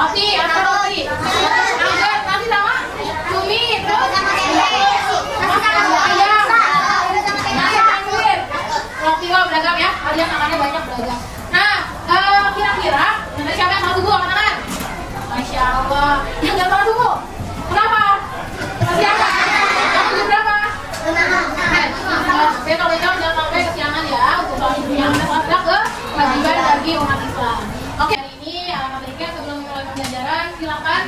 Roti, ada roti. Nasi sama cumi, terus ayam, nasi anjir. Roti lo beragam ya, kalian makannya banyak beragam. Nah, kira-kira dari siapa yang mau dulu angkat tangan? Masya Allah, yang nggak mau dulu. Kenapa? Siapa? Kamu berapa? Oke, kalau jauh jangan sampai kesiangan ya. Untuk soal yang kita ke kewajiban bagi umat Islam. Oke, hari ini Alhamdulillah sebelum mulai pembelajaran silakan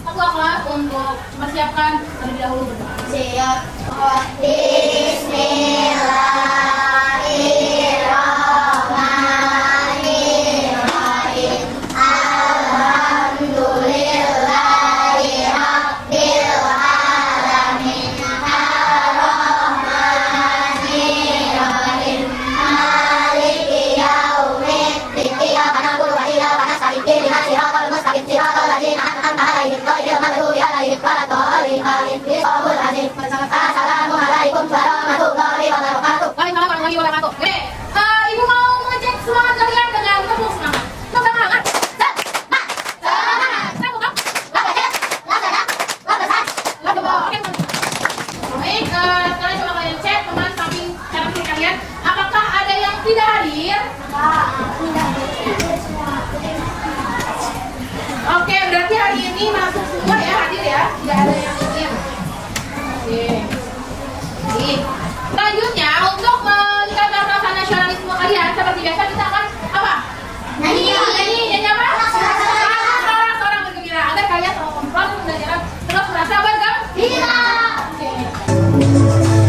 ketua kelas untuk mempersiapkan terlebih dahulu berdoa. Siap. Bismillahirrahmanirrahim. Alhamdulillahi rabbil alamin. Ar-Rahmanirrahim. Maliki yaumiddin. Iyyaka na'budu wa iyyaka nasta'in. Ihdinas siratal mustaqim. Siratal ladzina an'amta 'alaihim ghairil maghdubi 'alaihim waladdallin. Amin. Bismillahul azim. Assalamualaikum warahmatullahi wabarakatuh. Waalaikumsalam warahmatullahi wabarakatuh. Oke, Ibu mau mengecek semangat kalian dengan tepuk semangat. Tepuk semangat. Baik, sekarang coba kalian cek teman samping kanan kiri kalian. Apakah ada yang tidak hadir? Oke, berarti hari ini masuk semua ya, hadir ya. Tidak ada yang hadir. Oke. Baik. Selanjutnya untuk meningkatkan perasaan nasionalisme kalian seperti biasa kita akan apa? Nyanyi apa? Sorak-sorak bergembira agar kalian selama proses pembelajaran terus merasa bergembira. Oke.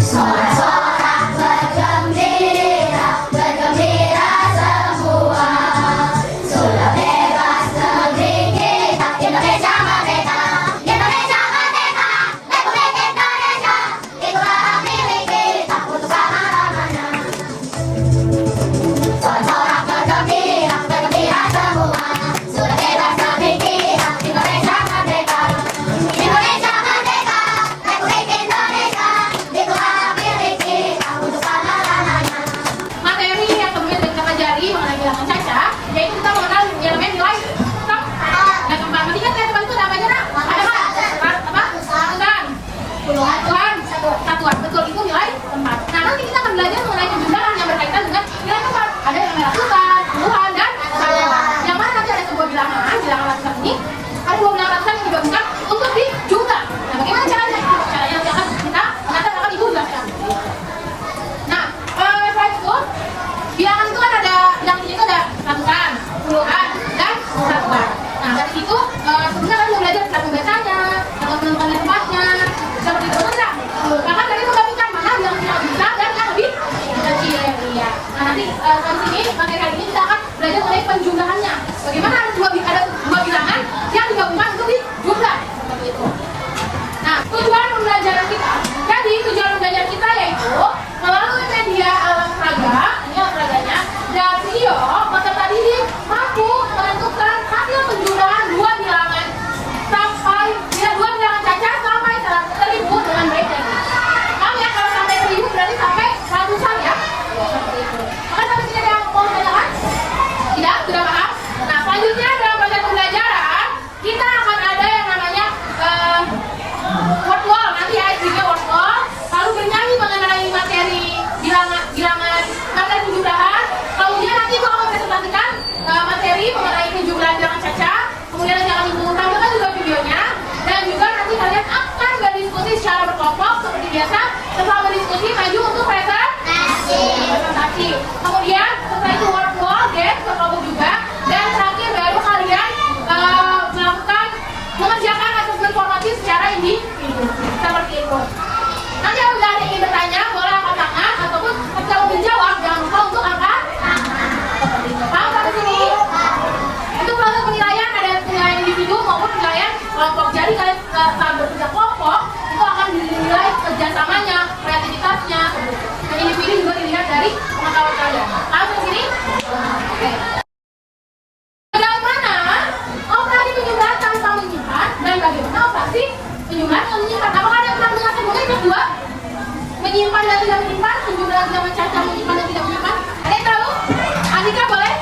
Sorak-sorak bergembira, bergembira semua. Sudah bebas negeri kita, Indonesia merdeka. Indonesia merdeka, Republik Indonesia. Itulah hak milik kita untuk selama-lamanya. Sorak-sorak bergembira, bergembira semua. Sudah bebas negeri kita, Indonesia merdeka. Indonesia merdeka, Republik Indonesia. Itulah hak milik kita untuk selama-lamanya. Materi yang kemudian kita pelajari mengenai bilangan caca, yaitu kita mengenal elemen nilai satu dan keempat. Masih ingat ya teman itu ada apa aja nak? Ada apa? Satuan, satuan. Betul, itu nilai tempat. Nah, nanti kita akan belajar mengenai penjumlahan yang berkaitan dengan nilai tempat. Ada yang namanya ratusan, puluhan, dan satuan. Yang mana nanti ada sebuah bilangan ratusan ini, ada dua bilangan ratusan yang digabungkan untuk dijumlah. Nah, bagaimana caranya? Caranya nanti akan kita akan ibu jelaskan. Nah, selain itu, bilangan itu kan ada, bilangan itu ada ratusan, puluhan, dan satuan. Nah, dari situ sebenarnya kalian mau belajar cara membacanya, atau menentukan tempatnya, seperti itu enggak? Bahkan kalian menggabungkan mana bilangan yang lebih besar dan yang lebih kecil. Iya. Nah, nanti dari sini materi hari ini kita akan belajar mengenai penjumlahannya. Bagaimana ada dua bilangan yang digabungkan untuk dijumlah, seperti itu. Nah, tujuan pembelajaran kita. Jadi tujuan pembelajaran kita yaitu melalui media alat peraga, ini alat peraganya, dan video, peserta didik mampu menentukan hasil penjumlahan dua bilangan caca sampai 100.000 dengan baik dan benar. Paham ya? Kalau sampai 1.000 berarti sampai ratusan ya. Seperti itu. Maka sampai sini ada yang mau tanyakan? Tidak? Sudah paham? Nah, selanjutnya dalam proses pembelajaran kita akan ada yang namanya word wall. Nanti ya isinya word wall. Lalu bernyanyi mengenai materi bilangan materi penjumlahan. Kemudian nanti aku akan presentasikan materi mengenai penjumlahan bilangan caca. Kemudian nanti akan ibu tampilkan juga videonya. Dan juga nanti kalian akan berdiskusi secara berkelompok seperti biasa. Setelah berdiskusi maju untuk presentasi. Kemudian setelah itu word wall, dance berkelompok juga. Dan terakhir baru kalian melakukan mengerjakan asesmen formatif secara individu. Seperti itu. Nanti apabila ada yang ingin bertanya, boleh angkat tangan ataupun ketika mau menjawab jangan lupa untuk angkat tangan. Seperti itu. Paham sampai sini? Itu proses penilaian, ada penilaian individu maupun penilaian kelompok. Jadi kalian saat bekerja kelompok itu akan dinilai kerjasamanya, kreativitasnya. Dan individu juga dilihat dari pengetahuan kalian. Paham sampai sini? Oke. Sejauh mana operasi penjumlahan tanpa menyimpan dan bagaimana operasi penjumlahan yang menyimpan? Apakah ada yang pernah mendengar sebelumnya yang kedua? Menyimpan dan tidak menyimpan, penjumlahan bilangan caca menyimpan dan tidak menyimpan. Ada yang tahu? Andika boleh?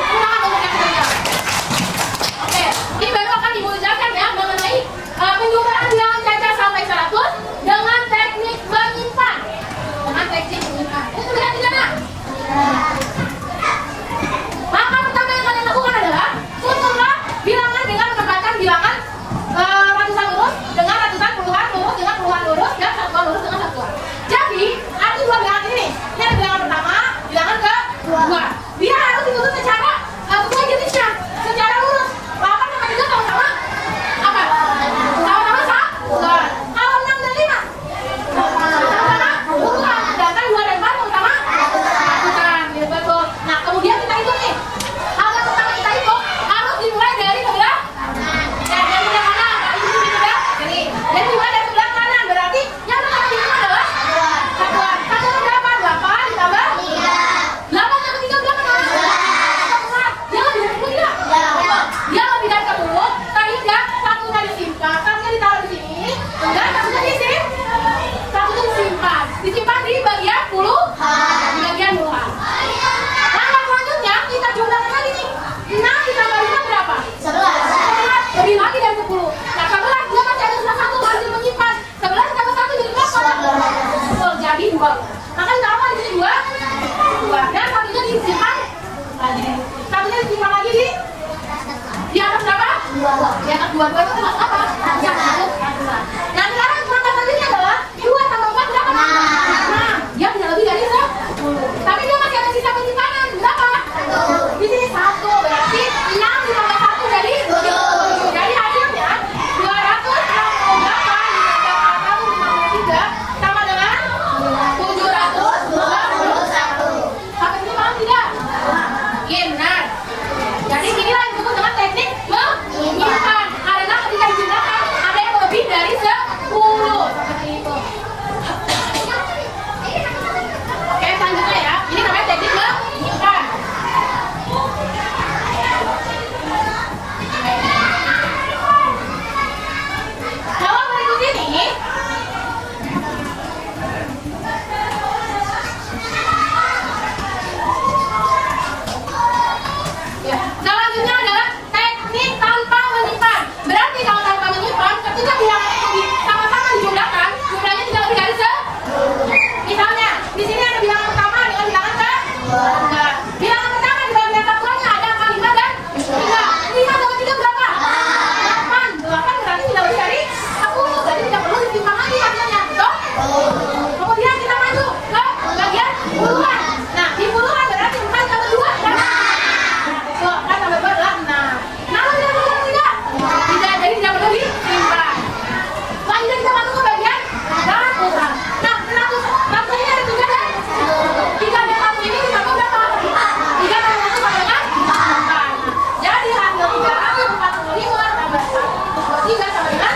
Ulangan untuk yang ketiga. Oke, ini baru akan dimuliakan ya mengenai penjumlahan bilangan caca sampai 100 dengan teknik menyimpan. Dengan teknik menyimpan. Ini sudah tidak nak? Langkah pertama yang kalian lakukan adalah susunlah bilangan dengan menempatkan bilangan ratusan lurus dengan ratusan, puluhan lurus dengan puluhan lurus, dan satuan lurus dengan satuan. Jadi ada dua bilangan ini. Ini ada bilangan pertama, bilangan kedua. Dia harus ditulis secara sesuai jenisnya, secara lurus. 8 sama 3 sama-sama apa? Sama-sama satuan. Kalau 6 dan 5 sama-sama puluhan. Sedangkan 2 dan 4 sama-sama ratusan. Ya, betul. Nah kemudian kita hitung nih. Hal yang pertama kita hitung harus dimulai dari sebelah dari sebelah mana? Dari sebelah kiri. Dan dimulai dari sebelah kanan. Berarti yang pertama dihitung adalah satuan. Satuan berapa? 8 ditambah 8 yang ketiga berapa? Dia lebih dari 10 tidak? Dia lebih dari 10 sehingga satunya disimpan. Satunya ditaruh di sini. Dan satunya disimpan. Satunya disimpan. Disimpan di bagian puluhan. Di bagian puluhan. Langkah selanjutnya kita jumlahkan lagi nih. 6 ditambah 5 berapa? 11. Lebih lagi dari 10. Nah 11 dia masih ada sisa 1 masih menyimpan. 11 ditambah 1 jadi berapa? Betul, jadi 2. Maka ditambah di sini 2. Dan satunya disimpan lagi. Satunya disimpan lagi di atas berapa? 2. Di atas 2 itu termasuk apa? Nah sekarang langkah selanjutnya adalah 2 tambah 4 berapa? 6. Dia tidak lebih dari 10. Tapi dia masih ada sisa penyimpanan berapa? Di sini 1. Berarti 6 ditambah 1 jadi 7. Jadi hasilnya 268 ditambah 1 sama dengan 721. Sampai sini paham tidak? Iya benar. Jadi inilah yang disebut dengan teknik menyimpan. Karena ketika dijumlahkan ada yang lebih dari 10. Seperti itu. Oke, selanjutnya ya. Ini namanya teknik menyimpan. Kalau berikut ini selanjutnya adalah teknik tanpa menyimpan. Berarti kalau tanpa menyimpan, ketika bilangan itu sama-sama dijumlahkan, jumlahnya tidak lebih dari 10. Misalnya, di sini ada bilangan pertama dengan bilangan kedua. Bilangan pertama di bagian satuannya ada angka 5 dan 3. 5 tambah 3 berapa? 8. 8 berarti tidak lebih dari 10. Jadi tidak perlu disimpan lagi hasilnya, betul? Kemudian kita maju ke bagian puluhan. Nah, di puluhan berarti 4 tambah 2 berapa? Betul, 4 tambah 2 adalah 6. Namun tidak perlu tidak? Tidak, jadi tidak perlu disimpan. Selanjutnya kita masuk ke bagian ratusan. Nah, ratusan ini ada 3 dan 3 dan 1 ini ditambah berapa? 3 tambah 1 sama dengan 4. Jadi hasil 345 tambah 1 23 sama dengan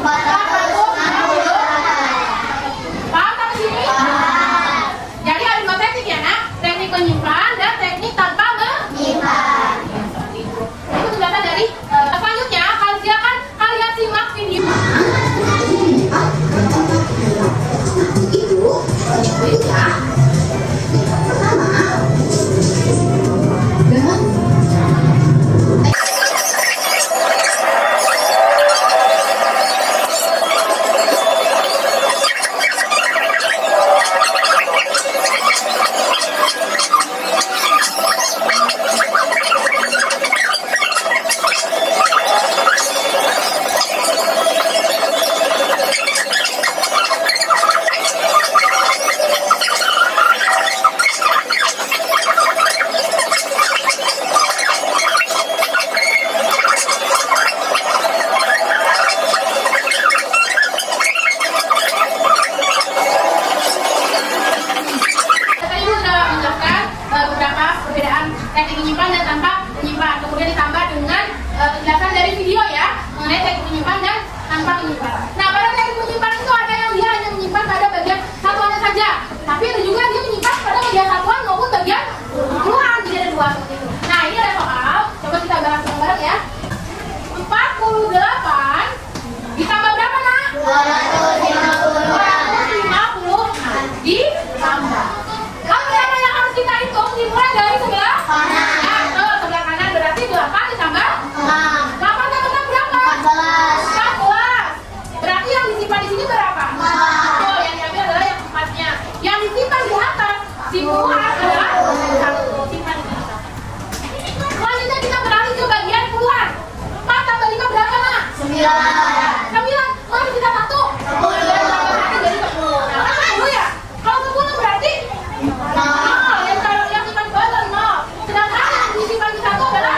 460. Paham sampai sini? Jadi ada 2 teknik ya nak? Teknik menyimpan dan teknik tanpa menyimpan. Itu penjelasan dari selanjutnya. Silakan kalian simak video. teknik menyimpan dan tanpa menyimpan. Kemudian ditambah dengan penjelasan dari video ya mengenai teknik menyimpan dan tanpa menyimpan. Nah, pada teknik menyimpan itu ada yang dia hanya menyimpan pada bagian satuannya saja, tapi ada juga dia menyimpan pada bagian satuan maupun bagian puluhan. Jadi ada dua seperti itu. Nah, ini ada soal, coba kita bahas bareng-bareng ya. 48 ditambah berapa nak? 250 ditambah. Lalu yang harus kita hitung dimulai dari sebelah kanan. 9. Mana kita 1? 10. Jadi 10. Nah, kan 10 ya? Kalau 10 berarti 0. Yang kita bawah adalah 0. Sedangkan yang disimpan di 1 adalah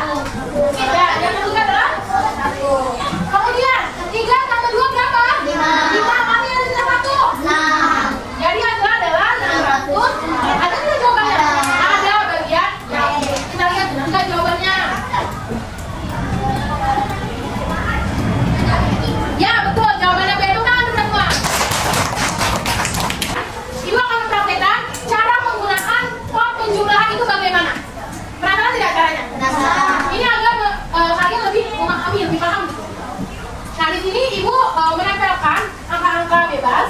ya, yang ketiga adalah 1. Kemudian 3 tambah 2 berapa? 5. Mana yang ada 1? 6. Jadi hasilnya adalah 600. Ada tidak jawabannya? Ada bagian yang kita lihat enggak jawabannya. Ya betul, jawabannya B itu kan benar semua. Ibu akan mempraktekkan cara menggunakan pot penjumlahan itu bagaimana? Penasaran tidak caranya? Ini agar kalian lebih memahami, lebih paham gitu. Nah di sini ibu menempelkan angka-angka bebas.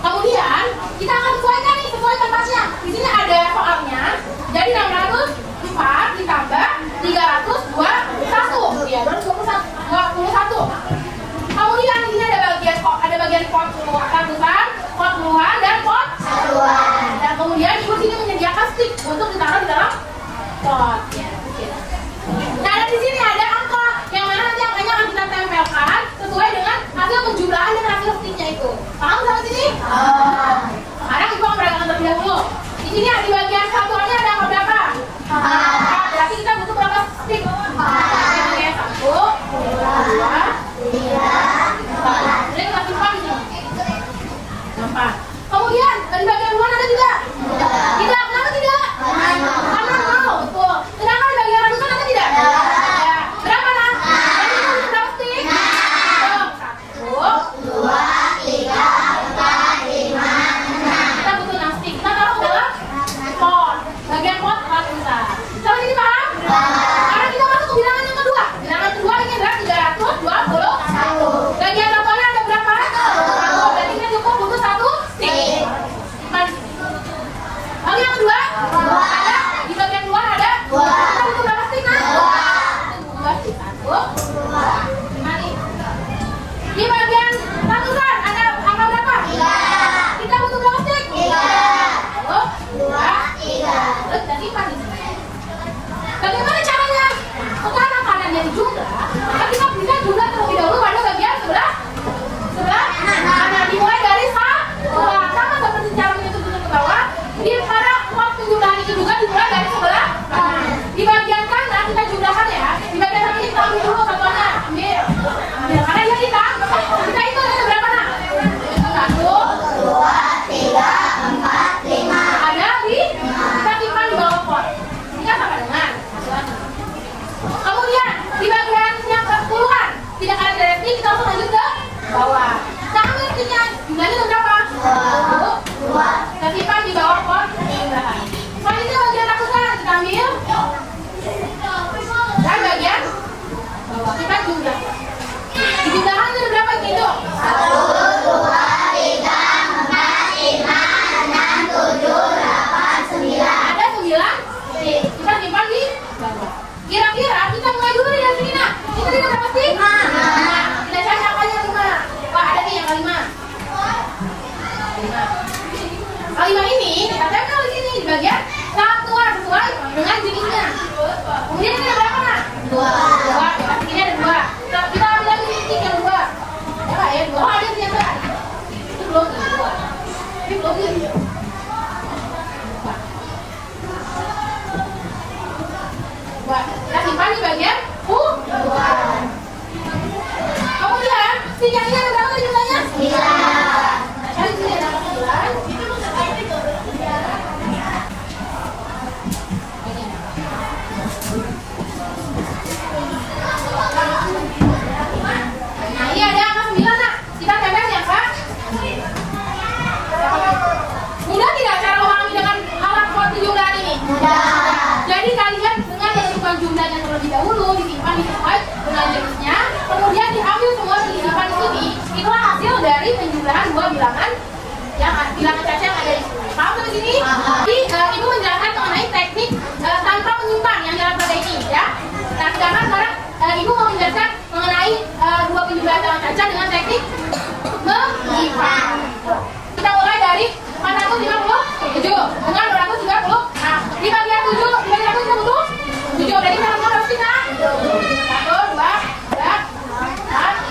Kemudian kita akan sesuaikan nih, sesuai tempatnya. Di sini ada soalnya. Jadi 604 ditambah 321. Ya, 21. Kemudian di sini ada bagian pot ratusan, pot puluhan, dan pot Satuan. dan kemudian ibu sini menyediakan stick untuk ditaruh di dalam pot. Ya, gitu. Nah, dan di sini ada angka yang mana nanti angkanya akan kita tempelkan sesuai dengan hasil penjumlahan dan hasil sticknya itu. Paham sampai sini? Sekarang ibu akan peragakan terlebih dahulu. Di sini di bagian satuannya ada angka berapa? Berarti kita butuh berapa stick? Oke, 1, 2, 3, 4. Jadi kita simpan di sini. 4. Kemudian di bagian luar ada tidak? Tidak. Kenapa tidak? Karena 0, betul. Sedangkan di bagian ratusan ada tidak? Ya. Berapa nak? Jadi kita butuh berapa stick? 1, 2, 3, 4, 5, 6. kita butuh 6 stick. Kita taruh ke dalam pot. Bagian pot ratusan. Sampai sini paham? Sekarang kita masuk ke bilangan yang kedua. Bilangan kedua ini adalah 321. Bagian satuannya ada berapa? 1. Berarti kita cukup butuh 1 stick. Simpan di sini. Lalu yang kedua, ada di bagian luar ada. Kita butuh berapa stick nak? 2 stick. 1. Mari. Di bagian ratusan ada angka berapa? 3. Kita butuh berapa stick? 1, 2, 3. Terus kita simpan di sini. Bagaimana caranya? Sekarang karena jadi jumlah, kita bisa jumlah terlebih dahulu pada bagian sebelah kanan. Dimulai dari sama seperti cara menyusun ke bawah. Di pada pot penjumlahan itu juga dimulai dari sebelah kanan. Di bagian kanan kita jumlahkan ya. Di bagian kanan kita ambil dulu satuannya. Ambil. Karena dia kita itu ada berapa nak? 1, 2, 3, 4, 5. ada di kita simpan di bawah pot. Ini sama dengan kemudian di bagian yang ke-10-an tidak ada direktif, kita langsung lanjut ke bawah. Nah, artinya jumlahnya itu berapa? 2. Kita simpan di bawah pot jumlahan. Selanjutnya bagian ratusan kita ambil dan bagian bawah kita jumlah. Di jumlahan itu berapa gitu? 1, 2, 3, 4, 5, 6, 7, 8, 9. Ada 9. Kita simpan di bawah. Kira-kira kita mulai dulu nih dari sini nak. Kita tidak berapa sih? 5. Kita cari angkanya 5. Wah ada nih yang ke-5. 5. Ke-5 ini kita tempel di sini di bagian satuan sesuai dengan jenisnya. Kemudian ini ada berapa nak? 2. Ya, ini ada 2. Kita ambil lagi stick yang 2. Ya Pak ya 2. Oh ada yang 2. Itu belum nih 2. Ini belum nih. Kita simpan di bagian U2. Kemudian stick yang ini ada berapa jumlahnya? 9. Cari sini ada berapa 9? Nah ini ada angka 9 nak. Kita tempel ya Pak. Mudah tidak cara memahami dengan alat pot penjumlahan ini? Jadi kalian dengan menentukan jumlahnya terlebih dahulu, disimpan sesuai dengan jenisnya, kemudian diambil semua disimpan di sini. Itulah hasil dari penjumlahan dua bilangan yang bilangan caca yang ada di sini. Paham sampai sini? Jadi ibu menjelaskan mengenai teknik tanpa menyimpan yang dalam pada ini, ya. Nah sekarang ibu mau menjelaskan mengenai dua penjumlahan bilangan caca dengan teknik menyimpan. Kita mulai dari 457 dengan 230. Nah, di bagian 7, di bagian 1 kita butuh 7. Berarti kita lakukan berapa sih, Kak? 1, 2, 3, 4,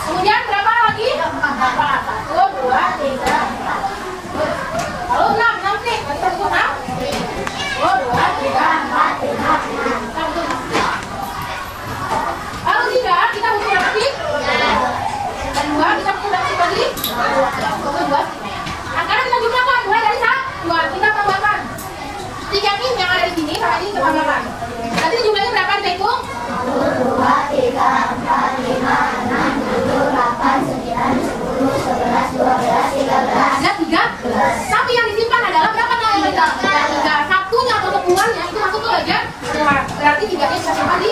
Kemudian berapa lagi? 4. 1, 2, 3, 4. Lalu 6, 6 nih. Kita butuh 6. 1, 2, 3, 4, 5, 6. Kita butuh 6. Lalu 3, kita butuh berapa sih? Dan 2, kita butuh berapa sih lagi? Butuh 2. Nah, sekarang kita jumlahkan. Mulai dari 1, 2, kita tambahkan 3 ini yang ada di sini sama ini kita tambahkan. Nanti jumlahnya berapa? Kita hitung. 1, 2, 3, 4, 5, 6, 7, 8, 9, 10, 11, 12, 13. Ada 13. Tapi yang disimpan adalah berapa namanya? 3. Satunya atau kepungannya itu masuk ke bagian keluar. Berarti 3-nya kita simpan di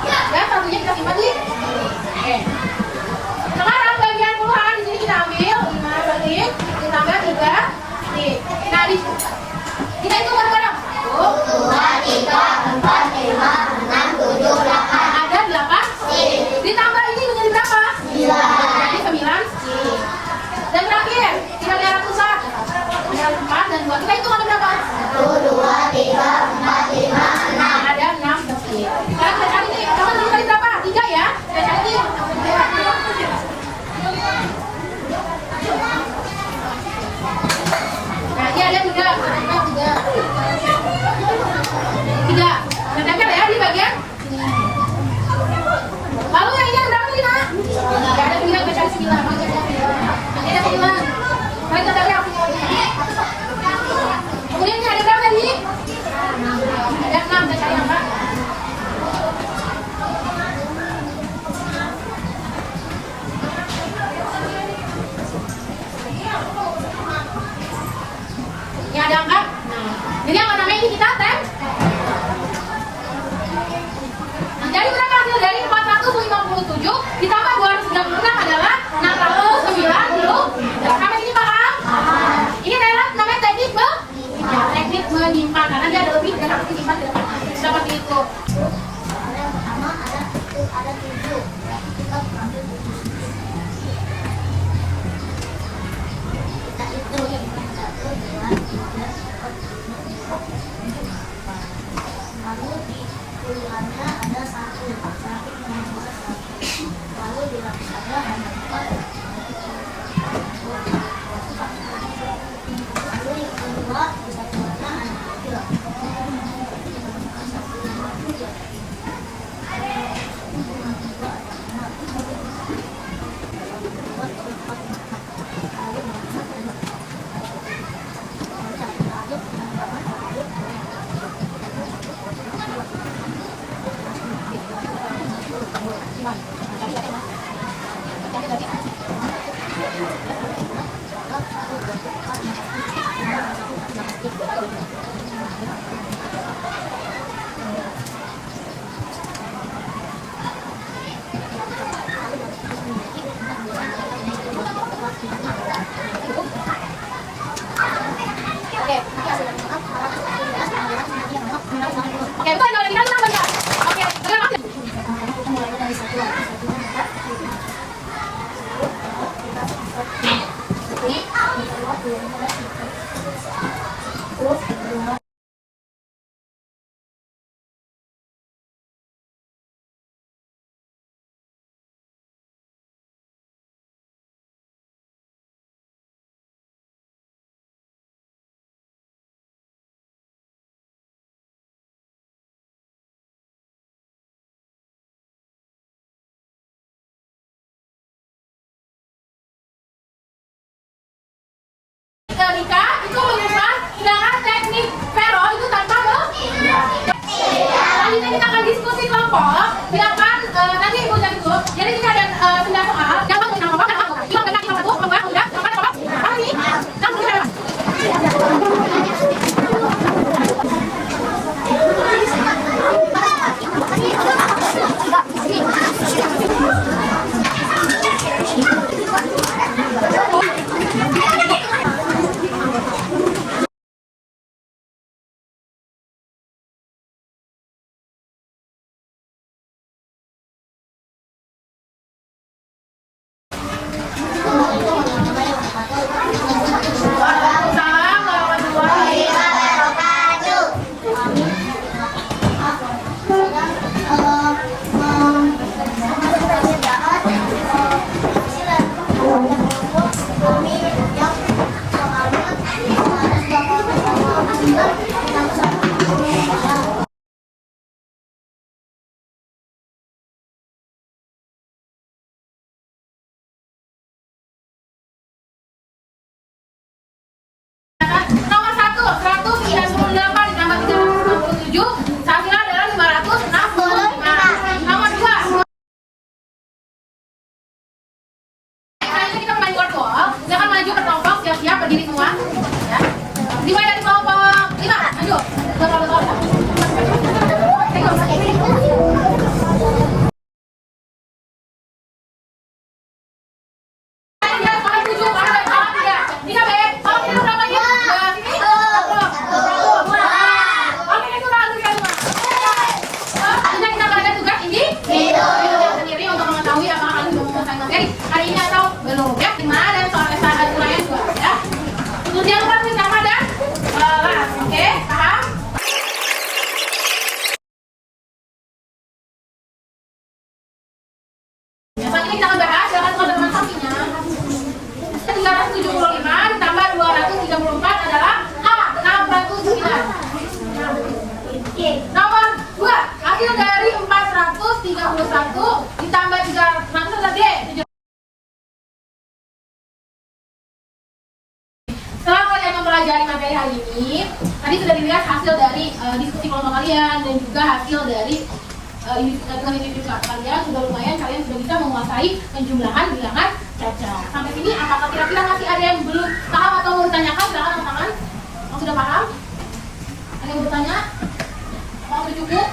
ya, satunya kita simpan di. Oke. Sekarang bagian puluhan di sini kita ambil 5 berarti ditambah 3. Nih. Nah, kita hitung bareng-bareng. 1, 2, 3, 4, 5, 6, 7, 8. Ada 8. Ditambah ini menjadi berapa? 9. Jadi 9. Dan terakhir, kita lihat ratusan. Ada 4 dan 2. Kita hitung ada berapa? 1, 2, 3, 4, 5, 6. Ada 6 kecil. Sekarang kita cari nih, kamu tadi kali berapa? 3 ya? Kita cari nih. Nah, ini ada 3. 3. Nah, tempel ya di bagian sini. Lalu yang ini ada berapa tadi, Nak? Ya, ada 9, kita cari 9. Ini ada 9. Mari kita cari yang kemudian ini ada berapa tadi? Ada 6, kita cari yang 4. Ini ada angka. Jadi yang namanya ini kita tem. Nah, jadi berapa hasil dari 457 ditambah 236 adalah 690. Sampai sini paham? Ini namanya teknik menyimpan karena dia ada lebih dan harus disimpan di depan. Seperti itu. Yang pertama ada 7. Kita ambil 7. Kita hitung 1, 2, 3, 4, 5. Lalu di puluhannya ada 1. Berarti menambah 1. Lalu di ratusannya ada 4. Lalu yang kedua di satuannya ada 3. Oke, bukan kalau kita tambah ya. Oke, berapa? Mulai dari 1 lagi. 1, 2, 3, 4, 5, 6, 7, 8. materi hari ini atau belum ya? 5 dan soal kesalahan uraian 2 ya. Terus jangan lupa tulis nama dan kelas, oke? Paham? Ya, selanjutnya kita akan bahas silakan teman-teman sampingnya. 375 ditambah 234 adalah A, 69. Nomor 2, hasil dari 431 ditambah 300 adalah D. Setelah kalian mempelajari materi hari ini, tadi sudah dilihat hasil dari diskusi kelompok kalian dan juga hasil dari individu kalian. Sudah lumayan, kalian sudah bisa menguasai penjumlahan bilangan cacat. Sampai sini, apakah kira-kira masih ada yang belum paham atau mau ditanyakan? Silakan teman-teman. Yang sudah paham? Ada yang bertanya? Apa sudah cukup?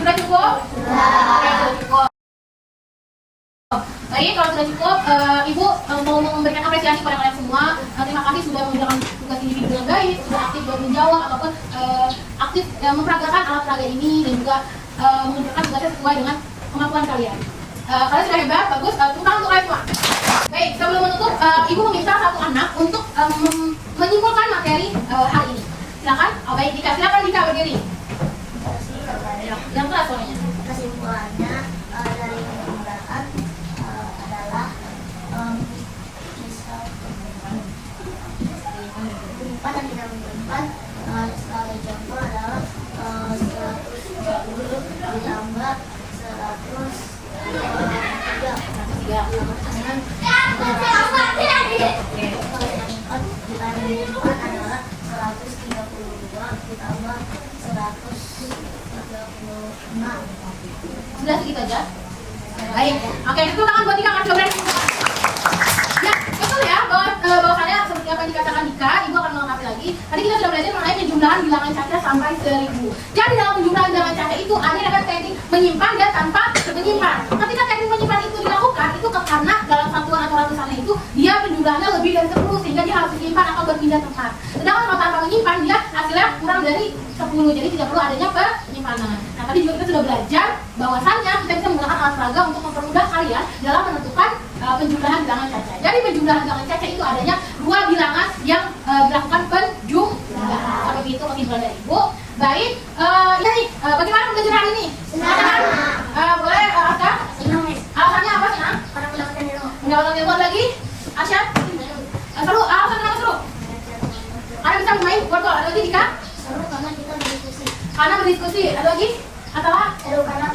Sudah cukup? Sudah cukup. Baik, kalau sudah cukup, Ibu mau memberikan apresiasi kepada kalian semua. Terima kasih sudah mengerjakan tugas individu dengan baik, sudah aktif buat menjawab ataupun aktif memperagakan alat peraga ini dan juga mengerjakan tugasnya sesuai dengan kemampuan kalian. Kalian sudah hebat, bagus. Tepuk tangan untuk kalian semua. Baik, sebelum menutup, Ibu meminta satu anak untuk menyimpulkan materi hari ini. Silakan. Oh baik, Dika, silakan Dika berdiri. Yang keras soalnya. Kesimpulannya dari penjumlahan adalah misal 4 dan 34 skala jumlah adalah 130 ditambah 136. Sudah segitu aja. Baik, oke, itu tangan buat Dika, nggak coba. Ya, betul ya, bahwasannya seperti apa yang dikatakan Dika, Ibu akan melengkapi lagi. Tadi kita sudah belajar mengenai penjumlahan bilangan caca sampai 1000. Jadi dalam penjumlahan bilangan caca itu ada yang namanya teknik menyimpan dan tanpa menyimpan. Ketika teknik menyimpan itu dilakukan, itu karena dalam satuan atau ratusannya itu dia penjumlahannya lebih dari 10 sehingga dia harus disimpan atau berpindah tempat. Sedangkan kalau tanpa menyimpan dia hasilnya kurang dari 10, jadi tidak perlu adanya penyimpanan. Nah, tadi juga kita sudah belajar bahwasannya kita bisa menggunakan alat peraga untuk mempermudah kalian dalam menentukan penjumlahan bilangan caca. Jadi penjumlahan bilangan caca itu adanya 2 bilangan yang dilakukan penjumlahan. Sampai itu kesimpulan dari Ibu. Baik, ini bagaimana pembelajaran hari ini? Senang. Boleh, Aska? Senang. Alasannya apa, Senang? Karena mendapatkan ilmu. Mendapatkan ilmu lagi? Asyad? Seru, alasan kenapa seru? Karena bisa bermain wortel. Ada lagi, Dika? Seru karena kita berdiskusi. Karena berdiskusi. Ada lagi? Atau Seru karena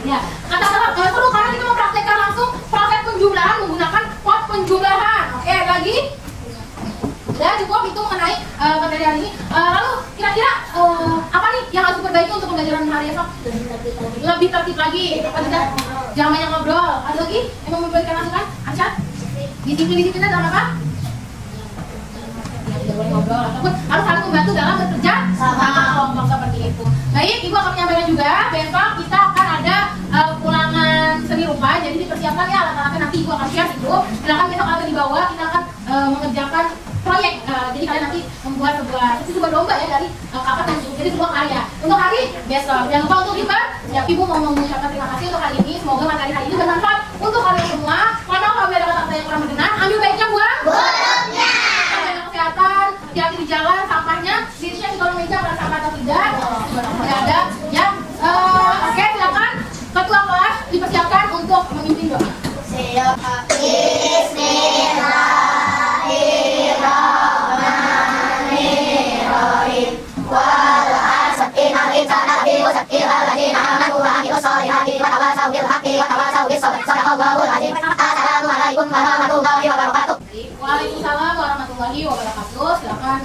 ya, kata-kata seru karena kita mempraktekkan langsung proses penjumlahan menggunakan pot penjumlahan. Oke, lagi? Ya, cukup itu mengenai materi hari ini. Lalu kira-kira apa nih yang harus diperbaiki untuk pembelajaran hari esok? Lebih tertib lagi. Apa tidak? Jangan banyak ngobrol. Ada lagi yang mau memberikan masukan? Asyad? Disiplin-disiplinnya dalam apa? Tidak boleh ngobrol ataupun harus saling membantu dalam bekerja sama kelompok seperti itu. Baik, Ibu akan menyampaikan juga besok kita akan ada ulangan seni rupa, jadi dipersiapkan ya alat-alatnya nanti Ibu akan share Ibu. Silakan besok akan dibawa, kita akan mengerjakan proyek. Jadi kalian nanti membuat sebuah domba ya dari kapas dan jadi sebuah karya. Untuk hari besok, jangan lupa untuk ya Ibu mau mengucapkan terima kasih untuk hari ini. Semoga materi hari ini bermanfaat untuk kalian semua. Kalau ada kata-kata yang kurang berkenan, ambil baiknya buang buruknya. Kesehatan, hati-hati di jalan, sampahnya dirinya di kolong meja pada sampah atau tidak ada ya. Oke, silakan ketua kelas dipersiapkan untuk memimpin doa. Bismillahirrahmanirrahim. Wal 'asri innal insana lafi khusr illa alladziina aamanu wa 'amilus solihati wa tawasaw bil haqqi wa tawasaw bis sabr. Shadaqallahul 'azim. Assalamualaikum warahmatullahi wabarakatuh. Waalaikumsalam warahmatullahi wabarakatuh. Silakan